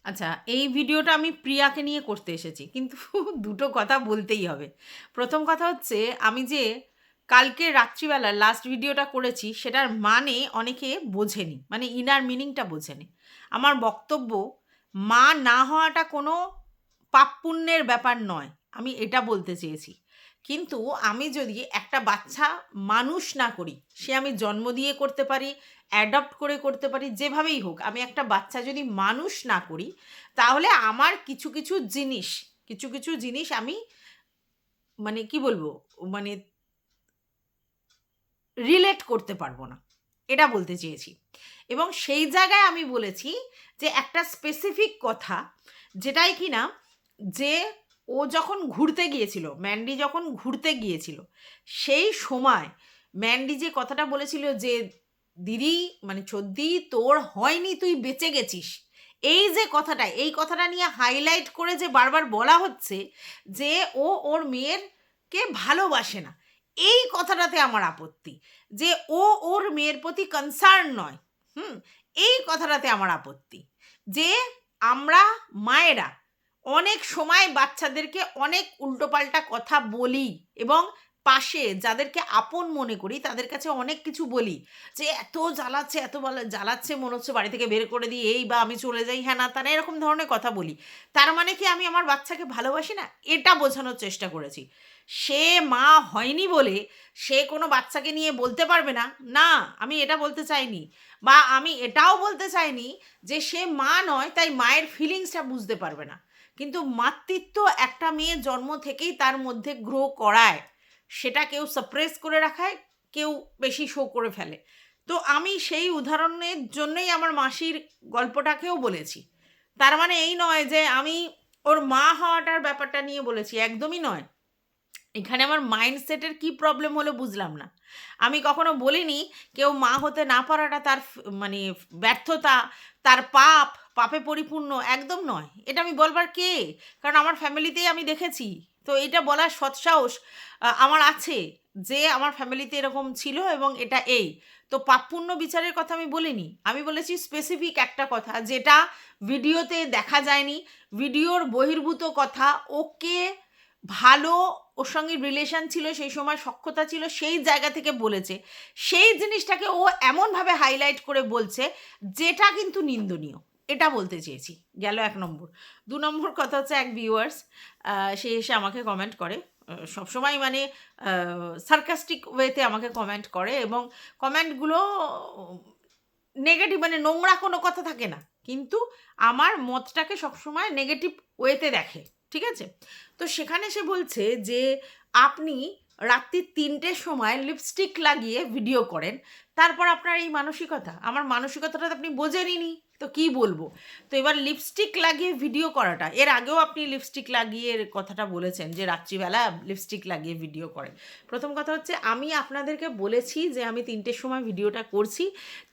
আচ্ছা, এই ভিডিওটা আমি প্রিয়াকে নিয়ে করতে এসেছি। কিন্তু দুটো কথা বলতেই হবে। প্রথম কথা হচ্ছে, আমি যে কালকে রাত্রিবেলা লাস্ট ভিডিওটা করেছি, সেটার মানে অনেকে বোঝেনি। মানে ইনার মিনিংটা বোঝেনি। আমার বক্তব্য, মা না হওয়াটা কোনো পাপ পুণ্যের ব্যাপার নয়। আমি এটা বলতে চেয়েছি। কিন্তু আমি যদি একটা বাচ্চা মানুষ না করি, সে আমি জন্ম দিয়ে করতে পারি, অ্যাডপ্ট করে করতে পারি, যেভাবেই হোক, আমি একটা বাচ্চা যদি মানুষ না করি, তাহলে আমার কিছু কিছু জিনিস আমি, মানে কি বলবো, মানে রিলেট করতে পারবো না, এটা বলতে চেয়েছি। এবং সেই জায়গায় আমি বলেছি যে একটা স্পেসিফিক কথা, যেটাই কিনা, যে ও যখন ঘুরতে গিয়েছিল, ম্যান্ডি যখন ঘুরতে গিয়েছিল, সেই সময় ম্যান্ডি যে কথাটা বলেছিল যে দিদি, মানে চোদ্দি তোর হয়নি, তুই বেঁচে গেছিস, এই যে কথাটা, এই কথাটা নিয়ে হাইলাইট করে যে বারবার বলা হচ্ছে যে ও ওর মেয়েরকে ভালোবাসে না, এই কথাটাতে আমার আপত্তি। যে ও ওর মেয়ের প্রতি কনসার্ন নয়, হুম, এই কথাটাতে আমার আপত্তি। যে আমরা মায়েরা অনেক সময় বাচ্চাদেরকে অনেক উল্টোপাল্টা কথা বলি, এবং পাশে যাদেরকে আপন মনে করি তাদের কাছে অনেক কিছু বলি, যে এত জ্বালাচ্ছে, জ্বালাচ্ছে, মনে হচ্ছে বাড়ি থেকে বের করে দিই, এই বা আমি চলে যাই, হ্যাঁ না তারা, এরকম ধরনের কথা বলি। তার মানে কি আমি আমার বাচ্চাকে ভালোবাসি না? এটা বোঝানোর চেষ্টা করেছি। সে মা হয়নি বলে সে কোনো বাচ্চাকে নিয়ে বলতে পারবে না, না, আমি এটা বলতে চাইনি। বা আমি এটাও বলতে চাইনি যে সে মা নয় তাই মায়ের ফিলিংসটা বুঝতে পারবে না। কিন্তু মাতৃত্ব একটা মেয়ে জন্ম থেকেই তার মধ্যে গ্রো করায়, সেটা কেউ সাপ্রেস করে রাখায়, কেউ বেশি শো করে ফেলে। তো আমি সেই উদাহরণের জন্যই আমার মাসির গল্পটাকেও বলেছি। তার মানে এই নয় যে আমি ওর মা হওয়াটার ব্যাপারটা নিয়ে বলেছি, একদমই নয়। এখানে আমার মাইন্ডসেটের কি প্রবলেম হলো বুঝলাম না। আমি কখনো বলিনি কেউ মা হতে না পারাটা তার মানে ব্যর্থতা, তার পাপ, পাপে পরিপূর্ণ, একদম নয়। এটা আমি বলবার কে? কারণ আমার ফ্যামিলিতেই আমি দেখেছি। তো এটা বলার সৎসাহস আমার আছে, যে আমার ফ্যামিলিতে এরকম ছিল এবং এটা এই। তো পাপ পুণ্য বিচারের কথা আমি বলিনি। আমি বলেছি স্পেসিফিক একটা কথা, যেটা ভিডিওতে দেখা যায়নি, ভিডিওর বহির্ভূত কথা। ওকে ভালো, ওর সঙ্গে রিলেশন ছিল, সেই সময় সখ্যতা ছিল, সেই জায়গা থেকে বলেছে। সেই জিনিসটাকে ও এমনভাবে হাইলাইট করে বলছে, যেটা কিন্তু নিন্দনীয়। এটা বলতে চেয়েছি। গেল 1 নম্বর। 2 নম্বর কথা হচ্ছে, এক ভিউয়ার্স সে এসে আমাকে কমেন্ট করে, সবসময় মানে সার্কাস্টিক ওয়েতে আমাকে কমেন্ট করে, এবং কমেন্টগুলো নেগেটিভ, মানে নোংরা কোনো কথা থাকে না, কিন্তু আমার মতটাকে সবসময় নেগেটিভ ওয়েতে দেখে, ঠিক আছে? তো সেখানে সে বলছে যে আপনি রাত্রি 3টের সময় লিপস্টিক লাগিয়ে ভিডিও করেন, তারপর আপনার এই মানসিকতা, আমার মানসিকতাটা তো আপনি বোঝেনই, তো কি বলবো। তো এবার লিপস্টিক লাগিয়ে ভিডিও করাটা, এর আগেও আপনি লিপস্টিক লাগিয়ে কথাটা বলেছেন যে রাত্রিবেলা লিপস্টিক লাগিয়ে ভিডিও করেন। প্রথম কথা হচ্ছে, আমি আপনাদেরকে বলেছি যে আমি 3টের সময় ভিডিওটা করছি,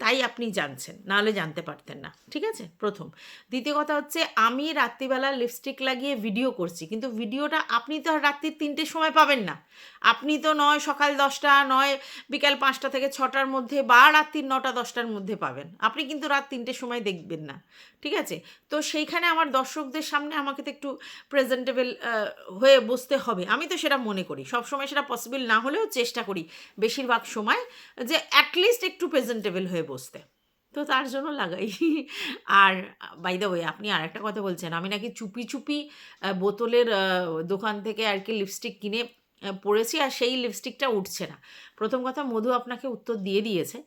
তাই আপনি জানছেন, নাহলে জানতে পারতেন না, ঠিক আছে? প্রথম। দ্বিতীয় কথা হচ্ছে, আমি রাত্রিবেলা লিপস্টিক লাগিয়ে ভিডিও করছি, কিন্তু ভিডিওটা আপনি তো আর রাত্রির 3টের সময় পাবেন না। আপনি তো নয় সকাল 10টা, নয় বিকাল 5টা থেকে 6টার মধ্যে, বা রাত্রির 9টা 10টার মধ্যে পাবেন। আপনি কিন্তু রাত 3টের সময় দেখবেন না, ঠিক আছে? তো সেইখানে আমার দর্শকদের সামনে আমাকে তো একটু প্রেজেন্টেবল হয়ে বসতে হবে। আমি তো সেটা মনে করি, সবসময় সেটা পসিবল না হলেও চেষ্টা করি বেশিরভাগ সময় যে অ্যাটলিস্ট একটু প্রেজেন্টেবল হয়ে বসতে। তো তার জন্য লাগাই। আর বাই দ্য ওয়ে, আপনি আরেকটা কথা বলছেন, আমি নাকি চুপি চুপি বোতলের দোকান থেকে আর কি লিপস্টিক কিনে পরেছি, আর সেই লিপস্টিকটা উঠছে না। প্রথম কথা, মধু আপনাকে উত্তর দিয়ে দিয়েছে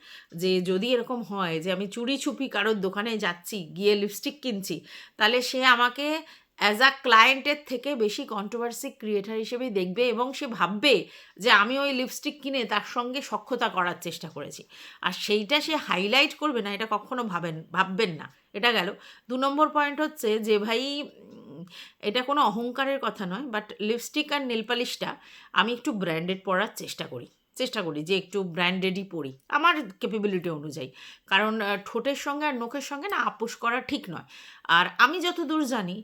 যে যদি এরকম হয় যে আমি চুরি চুপি কারোর দোকানে যাচ্ছি, গিয়ে লিপস্টিক কিনছি, তাহলে সে আমাকে অ্যাজ আ ক্লায়েন্টের থেকে বেশি কন্ট্রোভার্সি ক্রিয়েটার হিসেবেই দেখবে, এবং সে ভাববে যে আমি ওই লিপস্টিক কিনে তার সঙ্গে সখ্যতা করার চেষ্টা করেছি। আর সেইটা সে হাইলাইট করবে না, এটা কখনো ভাববেন না। এটা গেল। 2 নম্বর পয়েন্ট হচ্ছে যে ভাই, এটা কোনো অহংকারের কথা নয়, বাট লিপস্টিক আর নেল পালিশটা আমি একটু ব্র্যান্ডেড পরার চেষ্টা করি যে একটু ব্র্যান্ডেডই পরি আমার ক্যাপেবিলিটি অনুযায়ী। কারণ ঠোঁটের সঙ্গে আর নখের সঙ্গে না আপোষ করা ঠিক নয়। আর আমি যতদূর জানি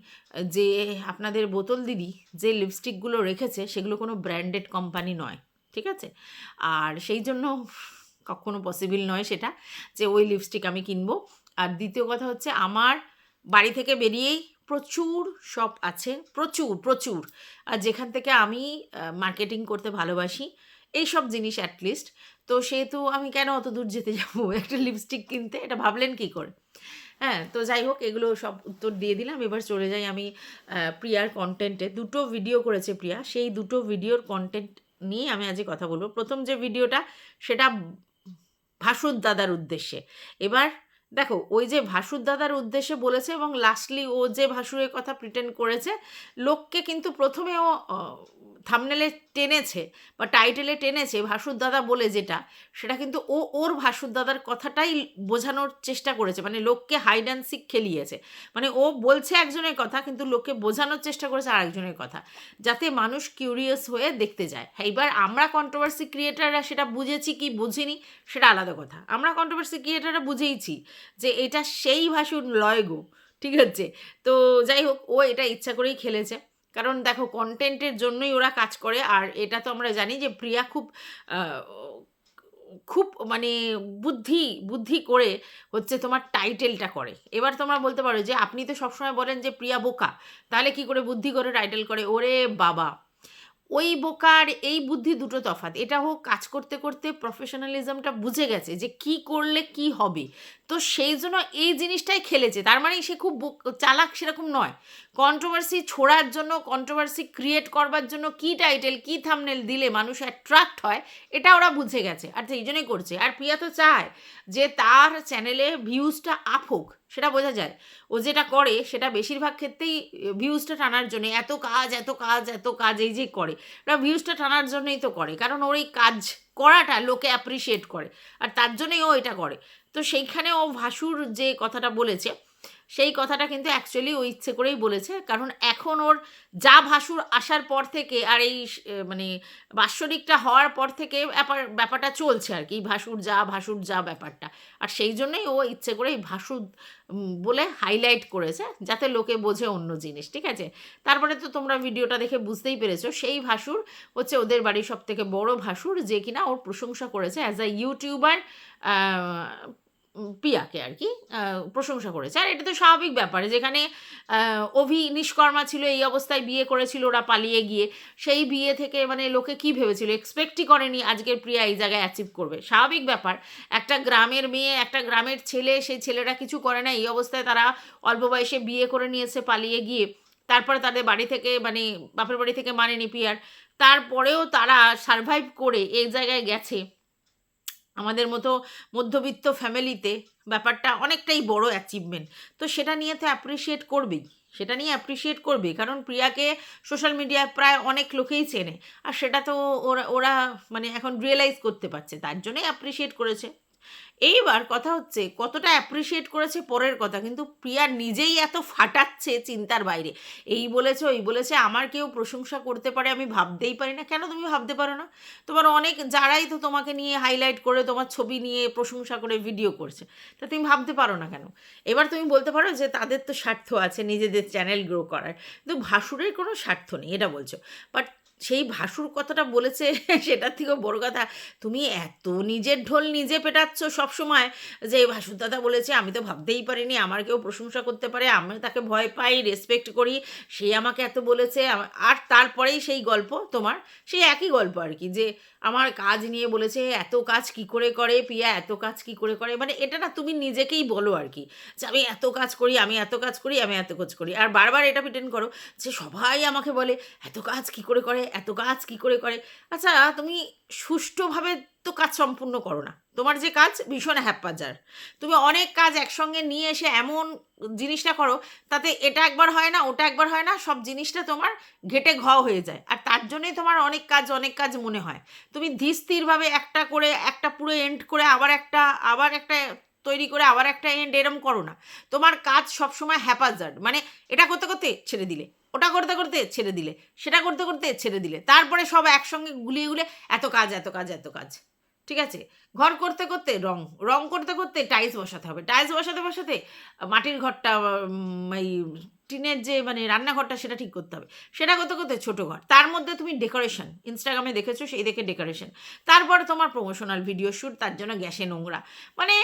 যে আপনাদের বোতল দিদি যে লিপস্টিকগুলো রেখেছে সেগুলো কোনো ব্র্যান্ডেড কোম্পানি নয়, ঠিক আছে? আর সেই জন্য কখনো পসিবল নয় সেটা, যে ওই লিপস্টিক আমি কিনবো। আর দ্বিতীয় কথা হচ্ছে, আমার বাড়ি থেকে বেরিয়েই প্রচুর শপ আছে, প্রচুর প্রচুর। আর যেখান থেকে আমি মার্কেটিং করতে ভালোবাসি এই সব জিনিস অ্যাটলিস্ট, তো সেহেতু আমি কেন অত দূর যেতে যাবো একটা লিপস্টিক কিনতে, এটা ভাবলেন কি করে? হ্যাঁ, তো যাই হোক, এগুলো সব উত্তর দিয়ে দিলাম। এবার চলে যাই আমি প্রিয়ার কন্টেন্টে। দুটো ভিডিও করেছে প্রিয়া, সেই দুটো ভিডিওর কন্টেন্ট নিয়ে আমি আজকে কথা বলবো। প্রথম যে ভিডিওটা সেটা ভাসুর দাদার উদ্দেশ্যে। এবার দেখো, ওই যে ভাসুর দাদার উদ্দেশ্যে বলেছে এবং লাস্টলি ও যে ভাসুরের কথা প্রিটেন্ড করেছে, লোককে কিন্তু প্রথমে ও থাম্বনেলে টেনেছে বা টাইটেলে টেনেছে ভাসুর দাদা বলে, যেটা সেটা কিন্তু ও ওর ভাসুর দাদার কথাটাই বোঝানোর চেষ্টা করেছে, মানে লোককে হাইড অ্যান্ড সিক খেলিয়েছে। মানে ও বলছে একজনের কথা কিন্তু লোককে বোঝানোর চেষ্টা করেছে আরেকজনের কথা, যাতে মানুষ কিউরিয়াস হয়ে দেখতে যায়। হ্যাঁ, এবার আমরা কন্ট্রোভার্সি ক্রিয়েটাররা সেটা বুঝেছি কি বুঝিনি সেটা আলাদা কথা। আমরা কন্ট্রোভার্সি ক্রিয়েটাররা বুঝেইছি যে এটা সেই ভাসুর লয় গো, ঠিক আছে? তো যাই হোক, ও এটা ইচ্ছা করেই খেলেছে, কারণ দেখো কন্টেন্টের জন্যই ওরা কাজ করে। আর এটা তো আমরা জানি যে প্রিয়া খুব খুব মানে বুদ্ধি বুদ্ধি করে হচ্ছে তোমার টাইটেলটা করে। এবার তোমরা বলতে পারো যে আপনি তো সবসময় বলেন যে প্রিয়া বোকা, তাহলে কি করে বুদ্ধি করে টাইটেল করে? ওরে বাবা, ওই বোকার এই বুদ্ধি দুটো তফাৎ। এটা হোক কাজ করতে করতে প্রফেশনালিজমটা বুঝে গেছে যে কি করলে কি হবে, তো সেই জন্য এই জিনিসটাই খেলেছে। তার মানে সে খুব চালাক সেরকম নয়। কন্ট্রোভার্সি ছোড়ার জন্য, কন্ট্রোভার্সি ক্রিয়েট করবার জন্য কি টাইটেল কি থাম্বনেল দিলে মানুষ অ্যাট্রাক্ট হয়, এটা ওরা বুঝে গেছে আর সেই জন্যই করছে। আর প্রিয়া তো চায় যে তার চ্যানেলে ভিউজটা আপ হোক, সেটা বোঝা যায়। ও যেটা করে সেটা বেশিরভাগ ক্ষেত্রেই ভিউজটা টানার জন্য, এত কাজ এত কাজ এত কাজ এই যে করে, ওরা ভিউজটা টানার জন্যই তো করে, কারণ ওর এই কাজ করাটা লোকে অ্যাপ্রিসিয়েট করে আর তার জন্যই ও এটা করে। তো সেইখানে ও ভাসুর যে কথাটা বলেছে সেই কথাটা কিন্তু অ্যাকচুয়ালি ও ইচ্ছে করেই বলেছে, কারণ এখন ওর যা ভাসুর আসার পর থেকে আর এই মানে বাৎসরিকটা হওয়ার পর থেকে ব্যাপারটা চলছে আর কি, ভাসুর যা ব্যাপারটা। আর সেই জন্যই ও ইচ্ছে করেই ভাসুর বলে হাইলাইট করেছে, যাতে লোকে বোঝে অন্য জিনিস, ঠিক আছে? তারপরে তো তোমরা ভিডিওটা দেখে বুঝতেই পেরেছো, সেই ভাসুর হচ্ছে ওদের বাড়ির সব থেকে বড় ভাসুর, যে কিনা ওর প্রশংসা করেছে অ্যাজ আ ইউটিউবার। পিয়াকে আর কি প্রশংসা করেছে। আর এটা তো স্বাভাবিক ব্যাপার, যেখানে অভি নিষ্কর্মা ছিল, এই অবস্থায় বিয়ে করেছিল ওরা পালিয়ে গিয়ে, সেই বিয়ে থেকে মানে লোকে কি ভেবেছিল, এক্সপেক্টই করেনি আজকের প্রিয়া এই জায়গায় অ্যাচিভ করবে। স্বাভাবিক ব্যাপার, একটা গ্রামের মেয়ে, একটা গ্রামের ছেলে, সেই ছেলেটা কিছু করে না, এই অবস্থায় তারা অল্প বয়সে বিয়ে করে নিয়েছে পালিয়ে গিয়ে। তারপরে তাদের বাড়ি থেকে মানে বাপের বাড়ি থেকে মানেনি পিয়ার, তারপরেও তারা সারভাইভ করে এই জায়গায় গেছে। আমাদের মতো মধ্যবিত্ত ফ্যামিলিতে ব্যাপারটা অনেকটাই বড় অ্যাচিভমেন্ট, তো সেটা নিয়ে তো অ্যাপ্রিসিয়েট করবেই, সেটা নিয়ে অ্যাপ্রিসিয়েট করবে, কারণ প্রিয়াকে সোশ্যাল মিডিয়ায় প্রায় অনেক লোকেই চেনে। আর সেটা তো ওরা ওরা মানে এখন রিয়েলাইজ করতে পারছে, তার জন্যই অ্যাপ্রিসিয়েট করেছে। এইবার কথা হচ্ছে কতটা অ্যাপ্রিসিয়েট করেছে পরের কথা, কিন্তু প্রিয়া নিজেই এত ফাটাচ্ছে চিন্তার বাইরে। এই বলেছে ওই বলেছে, আমার কেউ প্রশংসা করতে পারে আমি ভাবতেই পারি না। কেন তুমি ভাবতে পারো না? তোমার অনেক যারাই তো তোমাকে নিয়ে হাইলাইট করে, তোমার ছবি নিয়ে প্রশংসা করে ভিডিও করছে, তা তুমি ভাবতে পারো না কেন? এবার তুমি বলতে পারো যে তাদের তো স্বার্থ আছে নিজেদের চ্যানেল গ্রো করার, কিন্তু ভাসুরের কোনো স্বার্থ নেই এটা বলছো। বাট সেই ভাসুর কথাটা বলেছে সেটার থেকেও বড় কথা, তুমি এত নিজের ঢোল নিজে পেটাচ্ছ সবসময়, যে ভাসুর দাদা বলেছে আমি তো ভাবতেই পারিনি আমার কেউ প্রশংসা করতে পারে, আমি তাকে ভয় পাই, রেসপেক্ট করি, সে আমাকে এত বলেছে। আর তারপরেই সেই গল্প তোমার, সেই একই গল্প আর কি, যে আমার কাজ নিয়ে বলেছে, এত কাজ কি করে করে প্রিয়া, এত কাজ কি করে করে, মানে এটা না তুমি নিজেকেই বলো আর কি, যে আমি এত কাজ করি, আমি এত কাজ করি, আমি এত কাজ করি, আর বারবার এটা প্রিটেন্ড করো যে সবাই আমাকে বলে এত কাজ কি করে করে, এত কাজ কি করে করে। আচ্ছা, তুমি সুষ্ঠুভাবে তো কাজ সম্পূর্ণ করো না, তোমার যে কাজ ভীষণ হ্যাপাজার, তুমি অনেক কাজ একসঙ্গে নিয়ে এসে এমন জিনিসটা করো, তাতে এটা একবার হয় না, ওটা একবার হয় না, সব জিনিসটা তোমার ঘেটে ঘ হয়ে যায়, আর তার জন্যই তোমার অনেক কাজ মনে হয়। তুমি ধীর স্থিরভাবে একটা করে একটা পুরো এন্ড করে আবার একটা তৈরি করে আবার একটা এন্ড, এরম করো না। তোমার কাজ সবসময় হ্যাপাজার্ড, মানে এটা করতে করতে ছেড়ে দিলে, ওটা করতে করতে ছেড়ে দিলে, সেটা করতে করতে ছেড়ে দিলে, তারপরে সব একসঙ্গে গুলিয়ে গুলিয়ে এত কাজ এত কাজ এত কাজ। ঠিক আছে? ঘর করতে করতে রং করতে করতে টাইলস বসাতে হবে, টাইলস বসাতে বসাতে মাটির ঘরটা এই টিনের যে মানে রান্নাঘরটা সেটা ঠিক করতে হবে, সেটা করতে করতে ছোট ঘর, তার মধ্যে তুমি ডেকোরেশন ইনস্টাগ্রামে দেখেছো, সেই দেখে ডেকোরেশন, তারপরে তোমার প্রমোশনাল ভিডিও শ্যুট, তার জন্য গ্যাসে নোংরা, মানে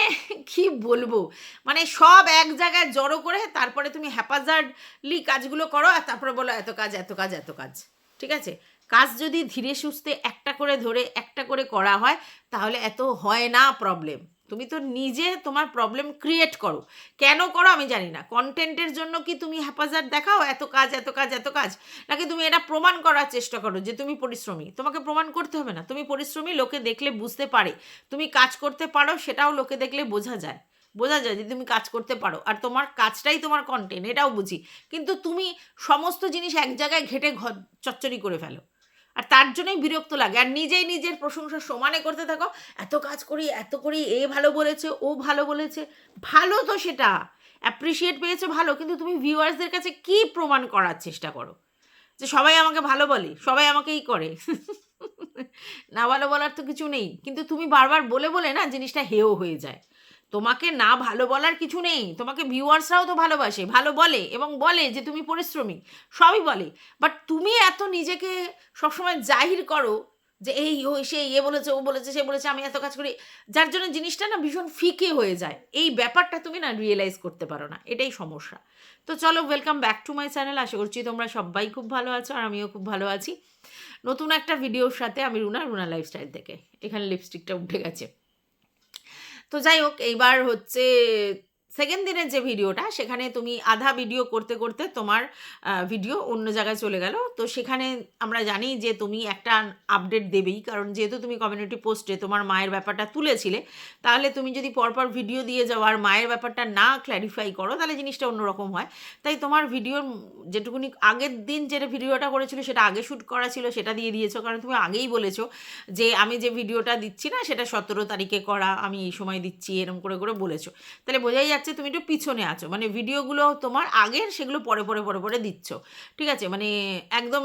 কি বলবো, মানে সব এক জায়গায় জড়ো করে তারপরে তুমি হ্যাপাজার্ডলি কাজগুলো করো, আর তারপরে বলো এত কাজ এত কাজ এত কাজ। ঠিক আছে? কাজ যদি ধীরে সুস্থে একটা করে ধরে একটা করে করা হয় তাহলে এত হয় না প্রবলেম। তুমি তো নিজে তোমার প্রবলেম ক্রিয়েট করো। কেন করো আমি জানি না। কন্টেন্টের জন্য কি তুমি হ্যাপাজার্ড দেখাও এত কাজ এত কাজ এত কাজ, নাকি তুমি এটা প্রমাণ করার চেষ্টা করো যে তুমি পরিশ্রমী? তোমাকে প্রমাণ করতে হবে না, তুমি পরিশ্রমী, লোকে দেখলে বুঝতে পারে। তুমি কাজ করতে পারো সেটাও লোকে দেখলে বোঝা যায়, বোঝা যায় যে তুমি কাজ করতে পারো, আর তোমার কাজটাই তোমার কন্টেন্ট, এটাও বুঝি। কিন্তু তুমি সমস্ত জিনিস এক জায়গায় ঘেটে চচ্চড়ি করে ফেলো, আর তার জন্যই বিরক্ত লাগে, আর নিজেই নিজের প্রশংসা সমানে করতে থাকো, এত কাজ করি এত করি, এ ভালো বলেছে ও ভালো বলেছে। ভালো তো সেটা অ্যাপ্রিসিয়েট পেয়েছো ভালো, কিন্তু তুমি ভিউয়ার্সদের কাছে কি প্রমাণ করার চেষ্টা করো? যে সবাই আমাকে ভালো বলে, সবাই আমাকেই করে। না ভালো বলার তো কিছু নেই, কিন্তু তুমি বারবার বলে বলে না জিনিসটা হেয় হয়ে যায়। তোমাকে না ভালো বলার কিছু নেই, তোমাকে ভিউয়ার্সরাও তো ভালোবাসে, ভালো বলে, এবং বলে যে তুমি পরিশ্রমী, সবই বলে। বাট তুমি এত নিজেকে সবসময় জাহির করো যে এই ও সে এ বলেছে ও বলেছে সে বলেছে, আমি এত কাজ করি, যার জন্য জিনিসটা না ভীষণ ফিকে হয়ে যায়। এই ব্যাপারটা তুমি না রিয়েলাইজ করতে পারো না, এটাই সমস্যা। তো চলো, welcome back to my channel. আশা করছি তোমরা সবাই খুব ভালো আছো, আর আমিও খুব ভালো আছি। নতুন একটা ভিডিওর সাথে আমি রুনা লাইফস্টাইল থেকে। এখানে লিপস্টিকটা উঠে গেছে। তো যাই হোক, এইবার হচ্ছে সেকেন্ড দিনের যে ভিডিওটা, সেখানে তুমি আধা ভিডিও করতে করতে তোমার ভিডিও অন্য জায়গায় চলে গেল। তো সেখানে আমরা জানি যে তুমি একটা আপডেট দেবেই, কারণ যেহেতু তুমি কমিউনিটি পোস্টে তোমার মায়ের ব্যাপারটা তুলেছিলে, তাহলে তুমি যদি পরপর ভিডিও দিয়ে যাও আর মায়ের ব্যাপারটা না ক্ল্যারিফাই করো, তাহলে জিনিসটা অন্যরকম হয়। তাই তোমার ভিডিওর যেটুকুনি আগের দিন যেটা ভিডিওটা করেছিল সেটা আগে শ্যুট করা ছিল সেটা দিয়ে দিয়েছো, কারণ তুমি আগেই বলেছো যে আমি যে ভিডিওটা দিচ্ছি না সেটা 17 তারিখে করা, আমি এই সময় দিচ্ছি, এরকম করে করে বলেছো। তাহলে বোঝাই যাচ্ছে তুমি একটু পিছনে আছো, মানে ভিডিওগুলো তোমার আগের, সেগুলো পরে পরে পরে পরে দিচ্ছ। ঠিক আছে? মানে একদম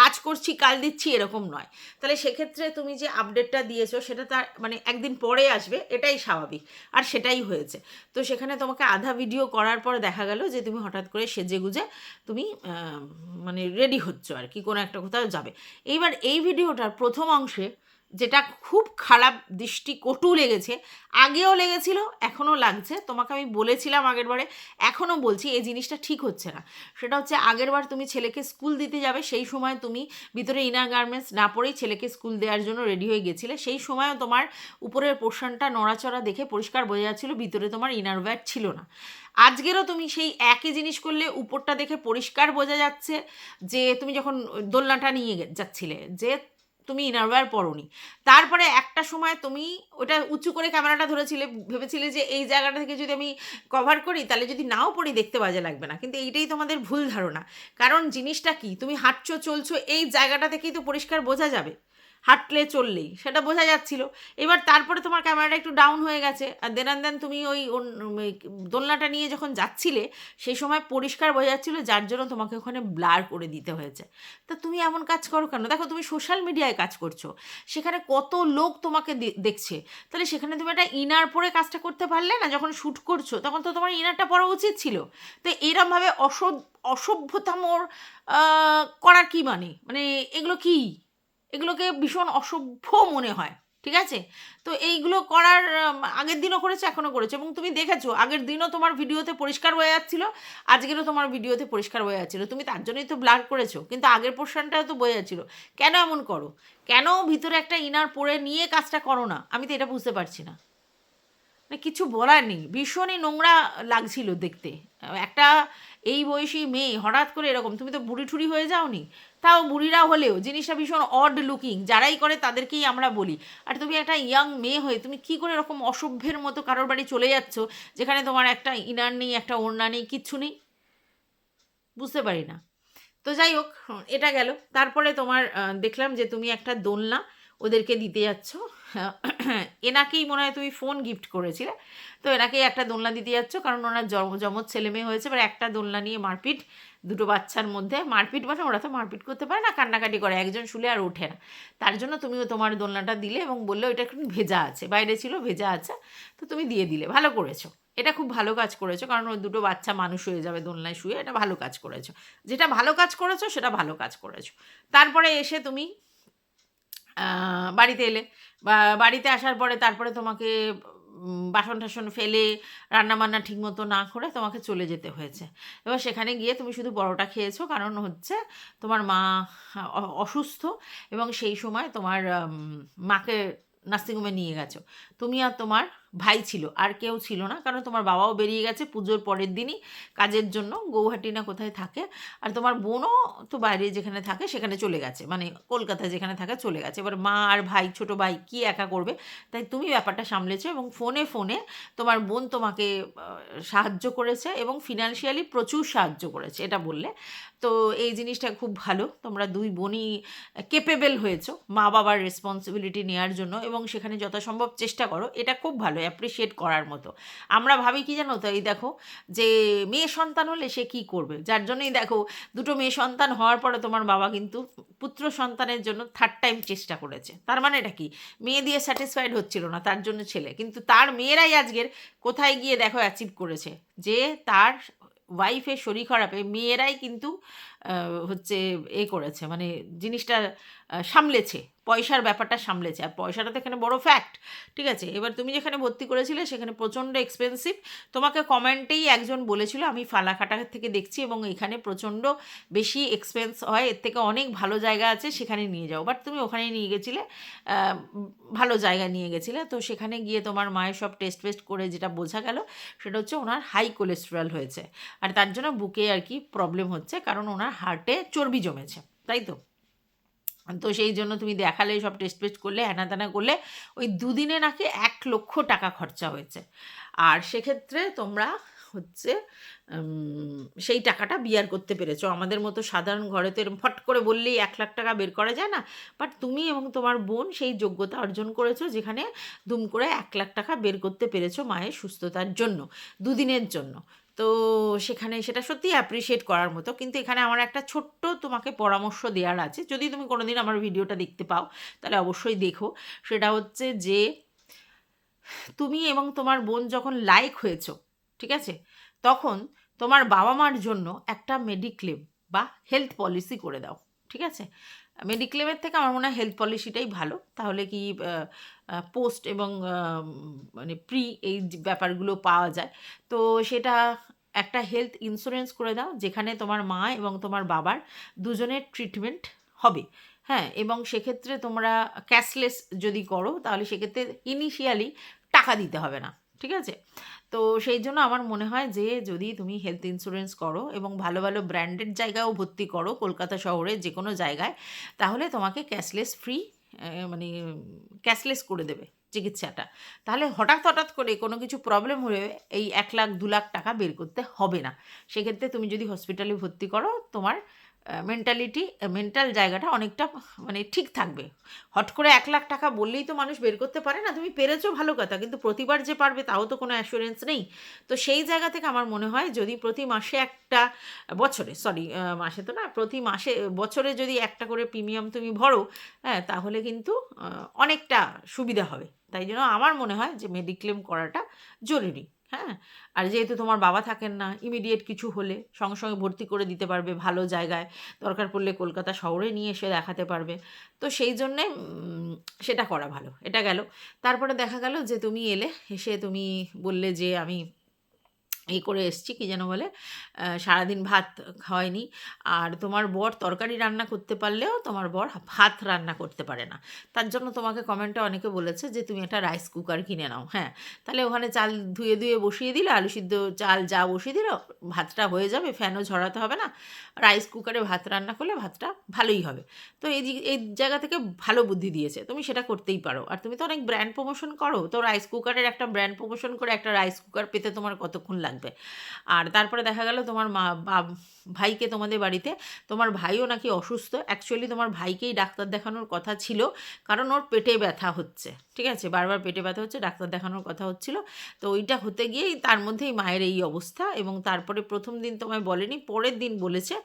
আজ করছি কাল দিচ্ছি এরকম নয়। তাহলে সেক্ষেত্রে তুমি যে আপডেটটা দিয়েছো সেটা তার মানে একদিন পরে আসবে, এটাই স্বাভাবিক, আর সেটাই হয়েছে। তো সেখানে তোমাকে আধা ভিডিও করার পর দেখা গেল যে তুমি হঠাৎ করে সেজে গুজে তুমি মানে রেডি হচ্ছ আর কি, কোনো একটা কোথাও যাবে। এইবার এই ভিডিওটার প্রথম অংশে যেটা খুব খারাপ দৃষ্টিকটু লেগেছে, আগেও লেগেছিল এখনও লাগছে, তোমাকে আমি বলেছিলাম আগেরবারে, এখনও বলছি এই জিনিসটা ঠিক হচ্ছে না। সেটা হচ্ছে আগেরবার তুমি ছেলেকে স্কুল দিতে যাবে, সেই সময় তুমি ভিতরে ইনার গার্মেন্টস না পরেই ছেলেকে স্কুল দেওয়ার জন্য রেডি হয়ে গেছিলে। সেই সময়ও তোমার উপরের পোর্শনটা নড়াচড়া দেখে পরিষ্কার বোঝা যাচ্ছিল ভিতরে তোমার ইনার ওয়্যার ছিল না। আজকেরও তুমি সেই একই জিনিস করলে, উপরটা দেখে পরিষ্কার বোঝা যাচ্ছে যে তুমি যখন দোলনাটা নিয়ে যাচ্ছিলে যে তুমি ইনারওয়্যার পরোনি। তারপরে একটা সময় তুমি ওটা উঁচু করে ক্যামেরাটা ধরেছিলে, ভেবেছিলে যে এই জায়গাটা থেকে যদি আমি কভার করি তাহলে যদি নাও পড়ি দেখতে বাজে লাগবে না, কিন্তু এইটাই তোমাদের ভুল ধারণা। কারণ জিনিসটা কি, তুমি হাঁটছো চলছো এই জায়গাটা থেকেই তো পরিষ্কার বোঝা যাবে, হাঁটলে চললেই সেটা বোঝা যাচ্ছিল। এবার তারপরে তোমার ক্যামেরাটা একটু ডাউন হয়ে গেছে, আর দেন তুমি ওই দোলনাটা নিয়ে যখন যাচ্ছিলে সেই সময় পরিষ্কার বোঝা যাচ্ছিলো, যার জন্য তোমাকে ওখানে ব্লার করে দিতে হয়েছে। তা তুমি এমন কাজ করো কেন? দেখো তুমি সোশ্যাল মিডিয়ায় কাজ করছো, সেখানে কত লোক তোমাকে দেখছে, তাহলে সেখানে তুমি একটা ইনার পরে কাজটা করতে পারলে না? যখন শ্যুট করছো তখন তো তোমার ইনারটা পরা উচিত ছিল। তো এরমভাবে অসভ্যতামোর করার কি মানে, মানে এগুলো কি, এগুলোকে ভীষণ অসভ্য মনে হয়। ঠিক আছে? তো এইগুলো করার আগের দিনও করেছে, এখনও করেছে, এবং তুমি দেখেছো আগের দিনও তোমার ভিডিওতে পরিষ্কার হয়ে যাচ্ছিল, আজকেরও তোমার ভিডিওতে পরিষ্কার হয়ে যাচ্ছিলো, তুমি তার জন্যই তো ব্লার করেছো, কিন্তু আগের পোর্শনটাও তো বোঝা যাচ্ছিলো। কেন এমন করো? কেন ভিতরে একটা ইনার পরে নিয়ে কাজটা করো না? আমি তো এটা বুঝতে পারছি না। মানে কিছু বলার নেই, ভীষণই নোংরা লাগছিল দেখতে। একটা এই বয়সী মেয়ে হঠাৎ করে এরকম, তুমি তো বুড়ি ঠুড়ি হয়ে যাওনি, তাও বুড়িরা হলেও জিনিসটা ভীষণ অড লুকিং, যারাই করে তাদেরকেই আমরা বলি। আর তুমি একটা ইয়াং মেয়ে হয়ে তুমি কী করে এরকম অসভ্যের মতো কারোর বাড়ি চলে যাচ্ছ যেখানে তোমার একটা ইনার নেই, একটা ওড়না নেই, কিচ্ছু নেই? বুঝতে পারি না। তো যাই হোক, এটা গেল। তারপরে তোমার দেখলাম যে তুমি একটা দোলনা ওদেরকে দিতে যাচ্ছ, এনাকেই মনে হয় তুমি ফোন গিফট করেছিলে, তো এনাকেই একটা দোলনা দিতে যাচ্ছ, কারণ ওনার যমজ ছেলে মেয়ে হয়েছে, এবার একটা দোলনা নিয়ে মারপিট দুটো বাচ্চার মধ্যে। মারপিট মানে ওরা তো মারপিট করতে পারে না, কান্নাকাটি করে, একজন শুলে আর ওঠে না। তার জন্য তুমিও তোমার দোলনাটা দিলে এবং বললে ওইটা একটু ভেজা আছে, বাইরে ছিল ভেজা আছে, তো তুমি দিয়ে দিলে, ভালো করেছো। এটা খুব ভালো কাজ করেছো, কারণ ওই দুটো বাচ্চা মানুষ হয়ে যাবে দোলনায় শুয়ে, এটা ভালো কাজ করেছো। যেটা ভালো কাজ করেছো সেটা ভালো কাজ করেছো। তারপরে এসে তুমি বাড়িতে এলে, বা বাড়িতে আসার পরে তারপরে তোমাকে বাসন টাসন ফেলে রান্নাবান্না ঠিকমতো না করে তোমাকে চলে যেতে হয়েছে। এবার সেখানে গিয়ে তুমি শুধু পরোটা খেয়েছো, কারণ হচ্ছে তোমার মা অসুস্থ, এবং সেই সময় তোমার মাকে নার্সিংহোমে নিয়ে গেছো। তুমি আর তোমার ভাই ছিল, আর কেউ ছিল না, কারণ তোমার বাবাও বেরিয়ে গেছে পুজোর পরের দিনই কাজের জন্য, গৌহাটি না কোথায় থাকে। আর তোমার বোনও তো বাইরে যেখানে থাকে সেখানে চলে গেছে, মানে কলকাতায় যেখানে থাকে চলে গেছে। এবার মা আর ভাই, ছোট ভাই কি একা করবে, তাই তুমি ব্যাপারটা সামলেছো, এবং ফোনে ফোনে তোমার বোন তোমাকে সাহায্য করেছে, এবং ফিনান্সিয়ালি প্রচুর সাহায্য করেছে, এটা বললে। তো এই জিনিসটা খুব ভালো, তোমরা দুই বোনই কেপেবল হয়েছো মা বাবার রেসপন্সিবিলিটি নেওয়ার জন্য, এবং সেখানে যথাসম্ভব চেষ্টা করো, এটা খুব ভালো, অ্যাপ্রিসিয়েট করার মতো। আমরা ভাবি কি জানো তো, এই দেখো যে মেয়ে সন্তান হলে সে কি করবে, যার জন্যই দেখো দুটো মেয়ে সন্তান হওয়ার পরে তোমার বাবা কিন্তু পুত্র সন্তানের জন্য থার্ড টাইম চেষ্টা করেছে। তার মানে এটা কি, মেয়ে দিয়ে স্যাটিসফাইড হচ্ছিল না, তার জন্য ছেলে। কিন্তু তার মেয়েরাই আজকের কোথায় গিয়ে দেখো অ্যাচিভ করেছে, যে তার ওয়াইফের শরীর খারাপে মেয়েরাই কিন্তু হচ্ছে করেছে, মানে জিনিসটা সামলেছে, পয়সার ব্যাপারটা সামলেছে। আর পয়সাটা তো এখানে বড় ফ্যাক্ট, ঠিক আছে। এবার তুমি যেখানে ভর্তি করেছিলে সেখানে প্রচণ্ড এক্সপেন্সিভ, তোমাকে কমেন্টেই একজন বলেছিল, আমি ফালাকাটা থেকে দেখছি এবং এখানে প্রচণ্ড বেশি এক্সপেন্স হয়, এর থেকে অনেক ভালো জায়গা আছে, সেখানে নিয়ে যাও। বাট তুমি ওখানেই নিয়ে গেছিলে, ভালো জায়গা নিয়ে গেছিলে। তো সেখানে গিয়ে তোমার মায়ের সব টেস্ট ফেস্ট করে যেটা বোঝা গেল সেটা হচ্ছে ওনার হাই কোলেস্টেরল হয়েছে, আর তার জন্য বুকে আর কি প্রবলেম হচ্ছে, কারণ ওনার হার্টে চর্বি জমেছে, তাই তো। তো সেই জন্য তুমি দেখালে, সব টেস্ট ফেস্ট করলে, হ্যানা ত্যানা করলে, ওই দুদিনে নাকি 1,00,000 টাকা খরচা হয়েছে। আর সেক্ষেত্রে তোমরা হচ্ছে সেই টাকাটা বিয়ার করতে পেরেছো। আমাদের মতো সাধারণ ঘরে তো এরকম ফট করে বললেই 1,00,000 টাকা বের করা যায় না, বাট তুমি এবং তোমার বোন সেই যোগ্যতা অর্জন করেছো, যেখানে দুম করে 1,00,000 টাকা বের করতে পেরেছো মায়ের সুস্থতার জন্য, দুদিনের জন্য। তো সেখানে সেটা সত্যিই অ্যাপ্রিসিয়েট করার মতো। কিন্তু এখানে আমার একটা ছোট্ট তোমাকে পরামর্শ দেওয়ার আছে, যদি তুমি কোনোদিন আমার ভিডিওটা দেখতে পাও তাহলে অবশ্যই দেখো। সেটা হচ্ছে যে তুমি এবং তোমার বোন যখন লাইক হয়েছো, ঠিক আছে, তখন তোমার বাবা মার জন্য একটা মেডিক্লেম বা হেলথ পলিসি করে দাও, ঠিক আছে। মেডিক্লেমের থেকে আমার মনে হয় হেলথ পলিসিটাই ভালো, তাহলে কি পোস্ট এবং মানে প্রি এই ব্যাপারগুলো পাওয়া যায়। তো সেটা একটা হেলথ ইন্স্যুরেন্স করে দাও, যেখানে তোমার মা এবং তোমার বাবার দুজনের ট্রিটমেন্ট হবে। হ্যাঁ, এবং সেক্ষেত্রে তোমরা ক্যাশলেস যদি করো তাহলে সেক্ষেত্রে ইনিশিয়ালি টাকা দিতে হবে না, ঠিক আছে। তো সেই জন্য আমার মনে হয় যে যদি তুমি হেলথ ইন্স্যুরেন্স করো এবং ভালো ভালো ব্র্যান্ডেড জায়গায়ও ভর্তি করো, কলকাতা শহরে যে কোনো জায়গায়, তাহলে তোমাকে ক্যাশলেস ফ্রি, মানে ক্যাশলেস করে দেবে চিকিৎসাটা। তাহলে হঠাৎ হঠাৎ করে কোনো কিছু প্রবলেম হলে এই 1,00,000 2,00,000 টাকা বের করতে হবে না। সেক্ষেত্রে তুমি যদি হসপিটালে ভর্তি করো, তোমার মেন্টাল জায়গাটা অনেকটা মানে ঠিক থাকবে। হট করে 1,00,000 টাকা বললেই তো মানুষ বের করতে পারে না। তুমি পেরেছো ভালো কথা, কিন্তু প্রতিবার যে পারবে তাও তো কোনো অ্যাসুরেন্স নেই। তো সেই জায়গা থেকে আমার মনে হয় যদি প্রতি মাসে একটা, বছরে সরি মাসে তো না, প্রতি মাসে বছরে যদি একটা করে প্রিমিয়াম তুমি ভরো, হ্যাঁ, তাহলে কিন্তু অনেকটা সুবিধা হবে। তাই জন্য আমার মনে হয় যে মেডিক্লেম করাটা জরুরি। হ্যাঁ, আর যেহেতু তোমার বাবা থাকেন না, ইমিডিয়েট কিছু হলে সঙ্গে সঙ্গে ভর্তি করে দিতে পারবে ভালো জায়গায়, দরকার পড়লে কলকাতা শহরে নিয়ে এসে দেখাতে পারবে। তো সেই জন্যে সেটা করা ভালো। এটা গেল। তারপরে দেখা গেল যে তুমি এলে, এসে তুমি বললে যে আমি এই করে এসছি, কী যেন বলে, সারাদিন ভাত খাওয়ায়নি। আর তোমার বর তরকারি রান্না করতে পারলেও তোমার বর ভাত রান্না করতে পারে না। তার জন্য তোমাকে কমেন্টে অনেকে বলেছে যে তুমি একটা রাইস কুকার কিনে নাও। হ্যাঁ, তাহলে ওখানে চাল ধুয়ে ধুয়ে বসিয়ে দিলে, আলু সিদ্ধ চাল যা বসিয়ে দিল, ভাতটা হয়ে যাবে, ফ্যানও ঝরাতে হবে না। রাইস কুকারে ভাত রান্না করলে ভাতটা ভালোই হবে। তো এই জায়গা থেকে ভালো বুদ্ধি দিয়েছে, তুমি সেটা করতেই পারো। আর তুমি তো অনেক ব্র্যান্ড প্রমোশন করো, তো রাইস কুকারের একটা ব্র্যান্ড প্রমোশন করে একটা রাইস কুকার পেতে তোমার কতক্ষণ লাগবে? থাকবে। আর তারপরে দেখা গেল তোমার ভাইকে তোমাদের বাড়িতে, তোমার ভাইও নাকি অসুস্থ। অ্যাকচুয়ালি তোমার ভাইকেই ডাক্তার দেখানোর কথা ছিল, কারণ ওর পেটে ব্যথা হচ্ছে, ঠিক আছে, বারবার পেটে ব্যথা হচ্ছে, ডাক্তার দেখানোর কথা হচ্ছিল। তো ওইটা হতে গিয়েই তার মধ্যেই মায়ের এই অবস্থা। এবং তারপরে প্রথম দিন তোমায় বলেনি, পরের দিন বলেছে,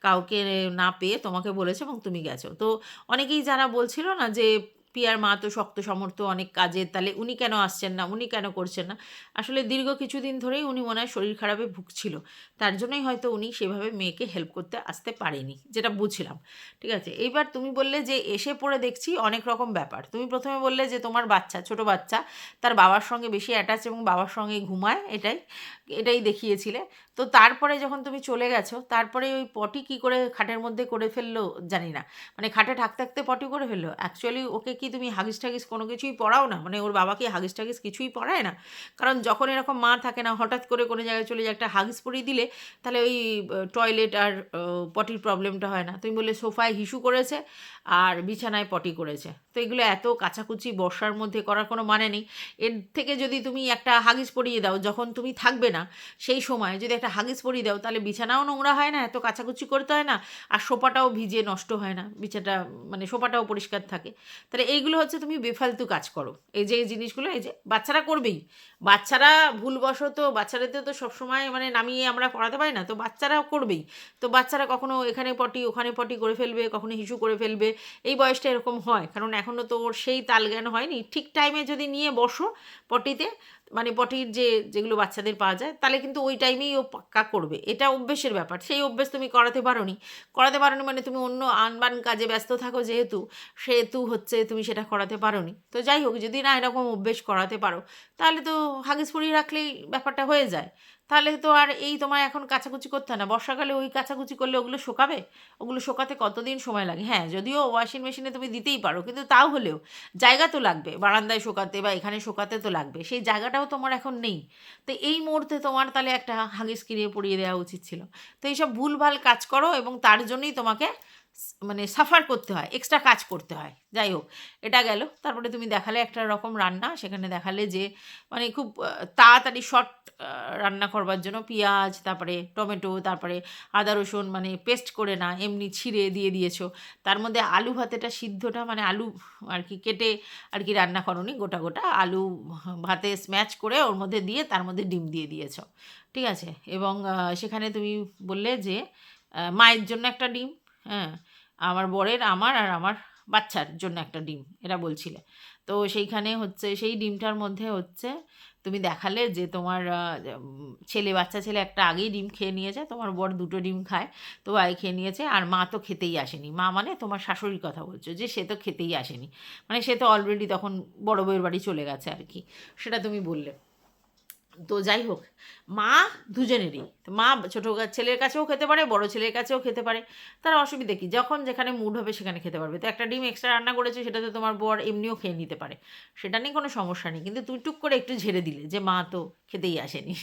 কাউকে না পেয়ে তোমাকে বলেছে এবং তুমি গেছো। তো অনেকেই যারা বলছিল না যে পিয়ার মা তো শক্ত সমর্থ, অনেক কাজের, তাহলে উনি কেন আসছেন না, উনি কেন করছেন না, আসলে দীর্ঘ কিছুদিন ধরেই উনি মনে হয় শরীর খারাপে ভুগছিল, তার জন্যই হয়তো উনি সেভাবে মেয়েকে হেল্প করতে আসতে পারেনি, যেটা বুঝছিলাম। ঠিক আছে, এইবার তুমি বললে যে এসে পড়ে দেখছি অনেক রকম ব্যাপার। তুমি প্রথমে বললে যে তোমার বাচ্চা, ছোট বাচ্চা, তার বাবার সঙ্গে বেশি অ্যাটাচ এবং বাবার সঙ্গে ঘুমায়, এটাই এটাই দেখিয়েছিলে। তো তারপরে যখন তুমি চলে গেছো, তারপরে ওই পটি কী করে খাটের মধ্যে করে ফেললো জানি না, মানে খাটে থাকতে থাকতে পটি করে ফেললো। অ্যাকচুয়ালি ওকে কি তুমি হাগিস টাগিস কোনো কিছুই পড়াও না? মানে ওর বাবা কি হাগিস টাগিস কিছুই পড়ায় না? কারণ যখন এরকম মা থাকে না, হঠাৎ করে কোনো জায়গায় চলে যায়, একটা হাগিস পরিয়ে দিলে তাহলে ওই টয়লেট আর পটির প্রবলেমটা হয় না। তুমি বললে সোফায় হিসু করেছে আর বিছানায় পটি করেছে, তো এগুলো এত কাচাকুচি বর্ষার মধ্যে করার কোনো মানে নেই। এর থেকে যদি তুমি একটা হাগিস পরিয়ে দাও, যখন তুমি থাকবে না সেই সময় যদি একটা হাগিস পরিয়ে দাও, তাহলে বিছানাও নোংরা হয় না, এত কাচাকুচি করতে হয় না, আর সোফাটাও ভিজে নষ্ট হয় না, বিছানাটা মানে সোফাটাও পরিষ্কার থাকে। তাহলে এইগুলো হচ্ছে তুমি বেফালতু কাজ করো। এই যে এই জিনিসগুলো, এই যে বাচ্চারা করবেই, বাচ্চারা ভুলবশত, বাচ্চাদের তো সবসময় মানে নামিয়ে আমরা করাতে পারি না, তো বাচ্চারাও করবেই। তো বাচ্চারা কখনো এখানে পটি ওখানে পটি করে ফেলবে, কখনো হিসু করে ফেলবে, এই বয়সটা এরকম হয়, কারণ এখনও তো ওর সেই তালজ্ঞান হয়নি। ঠিক টাইমে যদি নিয়ে বসো পটিতে, মানে পটির যেগুলো বাচ্চাদের পাওয়া যায়, তাহলে কিন্তু ওই টাইমেই ও পাক্কা করবে। এটা অভ্যেসের ব্যাপার, সেই অভ্যেস তুমি করাতে পারোনি মানে তুমি অন্য আনবান কাজে ব্যস্ত থাকো, সেহেতু হচ্ছে তুমি সেটা করাতে পারোনি। তো যাই হোক, যদি না এরকম অভ্যেস করাতে পারো, তাহলে তো হাগিস পরিয়ে রাখলেই ব্যাপারটা হয়ে যায়। তাহলে তো আর এই তোমার এখন কাচাকুচি করতে হয় না। বর্ষাকালে ওই কাচাকুচি করলে ওগুলো শোকাবে? ওগুলো শোকাতে কতদিন সময় লাগে? হ্যাঁ, যদিও ওয়াশিং মেশিনে তুমি দিতেই পারো, কিন্তু তাও হলেও জায়গা তো লাগবে, বারান্দায় শোকাতে বা এখানে শোকাতে তো লাগবে, সেই জায়গাটাও তোমার এখন নেই। তো এই মুহূর্তে তোমার তাহলে একটা হাগিস কিনে পরিয়ে দেওয়া উচিত ছিল। তো এইসব ভুলভাল কাজ করো এবং তার জন্যই তোমাকে মানে সাফার করতে হয়, এক্সট্রা কাজ করতে হয়। যাই হোক, এটা গেল। তারপরে তুমি দেখালে একটা রকম রান্না, সেখানে দেখালে যে মানে খুব তাড়াতাড়ি শর্ট রান্না করবার জন্য পেঁয়াজ, তারপরে টমেটো, তারপরে আদা রসুন মানে পেস্ট করে না, এমনি ছিঁড়ে দিয়ে দিয়েছো। তার মধ্যে আলু ভাতেটা সিদ্ধটা মানে আলু আর কি কেটে আর কি রান্না করোনি, গোটা গোটা আলু ভাতে স্ম্যাচ করে ওর মধ্যে দিয়ে তার মধ্যে ডিম দিয়ে দিয়েছো, ঠিক আছে। এবং সেখানে তুমি বললে যে মায়ের জন্য একটা ডিম, হ্যাঁ, আমার বরের, আমার আর আমার বাচ্চার জন্য একটা ডিম, এটা বলছিলে। তো সেইখানে হচ্ছে সেই ডিমটার মধ্যে হচ্ছে তুমি দেখালে যে তোমার বাচ্চা ছেলে একটা আগেই ডিম খেয়ে নিয়েছে, তোমার বর দুটো ডিম খায়, তো আগে খেয়ে নিয়েছে, আর মা তো খেতেই আসেনি। মা মানে তোমার শাশুড়ির কথা বলছো, যে সে তো খেতেই আসেনি, মানে সে তো অলরেডি তখন বড় বউয়ের বাড়ি চলে গেছে আর কি, সেটা তুমি বললে। তো যাই হোক, মা দুজনেরই, তো মা ছোটো ছেলের কাছেও খেতে পারে, বড় ছেলের কাছেও খেতে পারে, তার অসুবিধে কী? যখন যেখানে মুড হবে সেখানে খেতে পারবে। তো একটা ডিম এক্সট্রা রান্না করেছে, সেটা তো তোমার বর এমনিও খেয়ে নিতে পারে, সেটা নিয়ে কোনো সমস্যা নেই। কিন্তু তুই টুক করে একটু ঝেড়ে দিলে যে মা তো খেতেই আসেনি।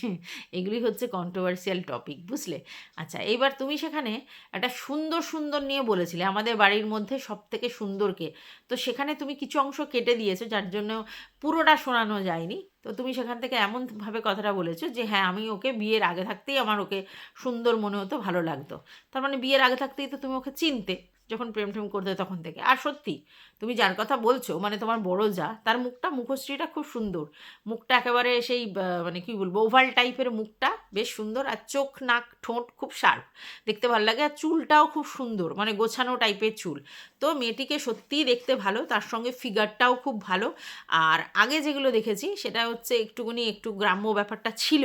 এগুলি হচ্ছে কন্ট্রোভার্সিয়াল টপিক, বুঝলে? আচ্ছা, এইবার তুমি সেখানে একটা সুন্দর সুন্দর নিয়ে বলেছিলে, আমাদের বাড়ির মধ্যে সব থেকে সুন্দরকে। তো সেখানে তুমি কিছু অংশ কেটে দিয়েছো, যার জন্য পুরোটা শোনানো যায়নি। তো তুমি সেখান থেকে এমনভাবে কথাটা বলেছো যে হ্যাঁ, আমি ওকে বিয়ের আগে থাকতেই আমার ওকে সুন্দর মনে হতো, ভালো লাগতো। তার মানে বিয়ের আগে থাকতেই তো তুমি ওকে চিনতে, যখন প্রেম টেম করতে তখন থেকে। আর সত্যি, তুমি যার কথা বলছো মানে তোমার বড় যা, তার মুখশ্রীটা খুব সুন্দর। মুখটা একেবারে সেই মানে কী বলবো, ওভাল টাইপের মুখটা, বেশ সুন্দর। আর চোখ, নাক, ঠোঁট খুব শার্প, দেখতে ভালো লাগে। আর চুলটাও খুব সুন্দর, মানে গোছানো টাইপের চুল। তো মেয়েটিকে সত্যিই দেখতে ভালো, তার সঙ্গে ফিগারটাও খুব ভালো। আর আগে যেগুলো দেখেছি সেটা হচ্ছে একটু গ্রাম্য ব্যাপারটা ছিল।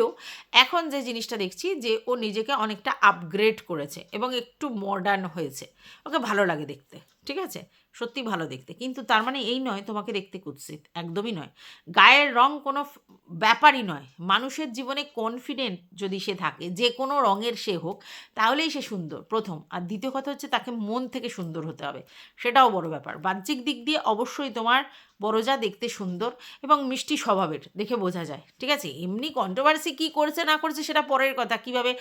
এখন যে জিনিসটা দেখছি যে ও নিজেকে অনেকটা আপগ্রেড করেছে এবং একটু মডার্ন হয়েছে, ওকে ভালো লাগে দেখতে, ঠিক আছে, সত্যি ভালো দেখতে। কিন্তু তার মানে এই নয় তোমাকে দেখতে কুৎসিত, একদমই নয়। গায়ের রং কোনো ব্যাপারই নয়। মানুষের জীবনে কনফিডেন্ট যদি সে থাকে, যে কোনো রঙের সে হোক, তাহলেই সে সুন্দর, প্রথম। আর দ্বিতীয় কথা হচ্ছে তাকে মন থেকে সুন্দর হতে হবে, সেটাও বড় ব্যাপার। বাহ্যিক দিক দিয়ে অবশ্যই তোমার বড়জা দেখতে সুন্দর এবং মিষ্টি স্বভাবের, দেখে বোঝা যায়, ঠিক আছে। এমনি কন্ট্রোভার্সি কী করেছে না করেছে সেটা পরের কথা, কীভাবে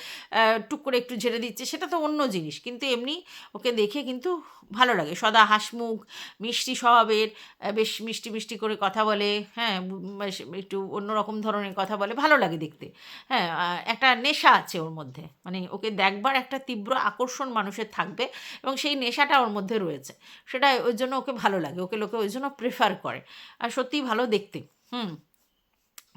টুক করে একটু ঝেড়ে দিচ্ছে সেটা তো অন্য জিনিস, কিন্তু এমনি ওকে দেখে কিন্তু ভালো লাগে, সদা হাসমুখ, মিষ্টি স্বভাবের, বেশ মিষ্টি মিষ্টি করে কথা বলে, হ্যাঁ, বেশ একটু অন্যরকম ধরনের কথা বলে, ভালো লাগে দেখতে। হ্যাঁ, একটা নেশা আছে ওর মধ্যে, মানে ওকে দেখবার একটা তীব্র আকর্ষণ মানুষের থাকবে এবং সেই নেশাটা ওর মধ্যে রয়েছে। সেটা ওই জন্য ওকে ভালো লাগে, ওকে লোকে ওই জন্য প্রেফার করে। আর সত্যিই ভালো দেখতে। হুম।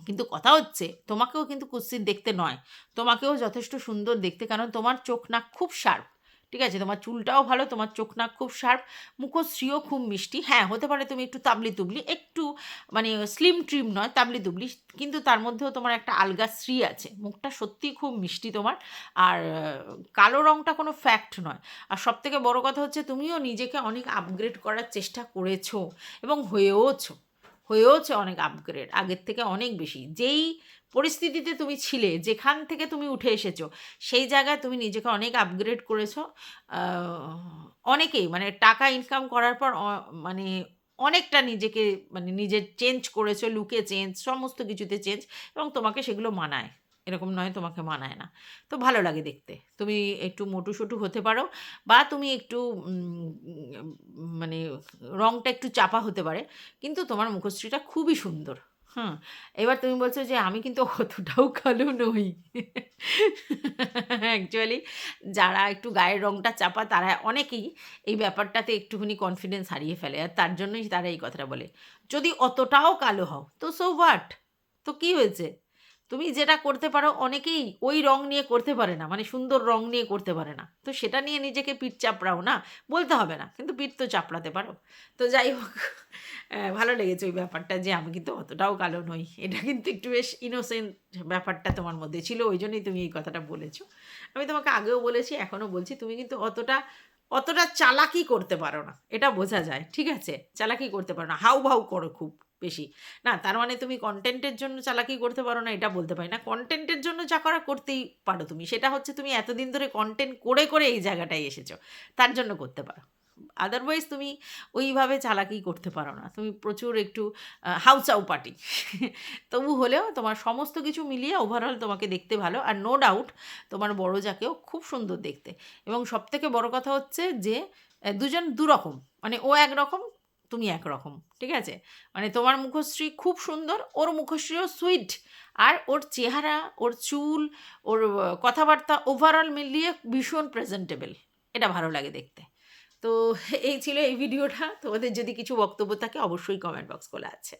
কিন্তু কথা হচ্ছে তোমাকেও কিন্তু কুৎসিত দেখতে নয়, তোমাকেও যথেষ্ট সুন্দর দেখতে, কারণ তোমার চোখ নাক খুব শার্প। ঠিক আছে, তোমার চুলটাও ভালো, তোমার চোখ নাক খুব শার্প, মুখশ্রীও খুব মিষ্টি। হ্যাঁ, হতে পারে তুমি একটু তাবলি তুবলি, একটু মানে স্লিম ট্রিম নয়, তাবলি তুবলি, কিন্তু তার মধ্যেও তোমার একটা আলগা শ্রী আছে। মুখটা সত্যিই খুব মিষ্টি তোমার। আর কালো রঙটা কোনো ফ্যাক্ট নয়। আর সবথেকে বড় কথা হচ্ছে তুমিও নিজেকে অনেক আপগ্রেড করার চেষ্টা করেছো এবং হয়েওছে অনেক আপগ্রেড, আগের থেকে অনেক বেশি। যেই পরিস্থিতিতে তুমি ছিলে, যেখান থেকে তুমি উঠে এসেছো, সেই জায়গায় তুমি নিজেকে অনেক আপগ্রেড করেছো। অনেকেই মানে টাকা ইনকাম করার পর মানে অনেকটা নিজেকে মানে নিজের চেঞ্জ করেছো, লুকে চেঞ্জ, সমস্ত কিছুতে চেঞ্জ, এবং তোমাকে সেগুলো মানায়। এরকম নয় তোমাকে মানায় না। তো ভালো লাগে দেখতে। তুমি একটু মোটু-সোটু হতে পারো, বা তুমি একটু মানে রংটা একটু চাপা হতে পারে, কিন্তু তোমার মুখশ্রীটা খুবই সুন্দর। হুম। এবার তুমি বলছো যে আমি কিন্তু অতটাও কালো নই। অ্যাকচুয়ালি যারা একটু গায়ের রংটা চাপা তারা অনেকেই এই ব্যাপারটাতে একটুখানি কনফিডেন্স হারিয়ে ফেলে, আর তার জন্যই তারা এই কথাটা বলে। যদি অতটাও কালো হও তো সো হোয়াট? তো কী হয়েছে? তুমি যেটা করতে পারো অনেকেই ওই রং নিয়ে করতে পারে না, মানে সুন্দর রং নিয়ে করতে পারে না। তো সেটা নিয়ে নিজেকে পিঠ চাপড়াও না, বলতে হবে না, কিন্তু পিঠ তো চাপড়াতে পারো। তো যাই হোক, ভালো লেগেছে ওই ব্যাপারটা যে আমি কিন্তু অতটাও কালো নই। এটা কিন্তু একটু বেশ ইনোসেন্ট ব্যাপারটা তোমার মধ্যে ছিল, ওই জন্যই তুমি এই কথাটা বলেছো। আমি তোমাকে আগেও বলেছি, এখনও বলছি, তুমি কিন্তু অতটা অতটা চালাকি করতে পারো না, এটা বোঝা যায়। ঠিক আছে, চালাকি করতে পারো না, হাউ ভাউ করো খুব বেশি। না তার মানে তুমি কন্টেন্টের জন্য চালাকি করতে পারো না, এটা বলতে পারি না। কন্টেন্টের জন্য যা করা করতেই পারো তুমি, সেটা হচ্ছে তুমি এতদিন ধরে কন্টেন্ট করে করে এই জায়গাটায় এসেছো, তার জন্য করতে পারো। আদারওয়াইজ তুমি ওইভাবে চালাকি করতে পারো না, তুমি প্রচুর একটু হাউচাউ পার্টি। তবু হলেও তোমার সমস্ত কিছু মিলিয়ে ওভারঅল তোমাকে দেখতে ভালো, আর নো ডাউট তোমার বড় যাকেও খুব সুন্দর দেখতে। এবং সবথেকে বড় কথা হচ্ছে যে দুজন দুরকম, মানে ও একরকম, তুমি একরকম। ঠিক আছে, মানে তোমার মুখশ্রী খুব সুন্দর, ওর মুখশ্রীও সুইট, আর ওর চেহারা, ওর চুল, ওর কথাবার্তা ওভারঅল মিলিয়ে ভীষণ প্রেজেন্টেবল। এটা ভালো লাগে দেখতে। তো এই ছিল এই ভিডিওটা। তোমাদের যদি কিছু বক্তব্য থাকে অবশ্যই কমেন্ট বক্স খোলা আছে।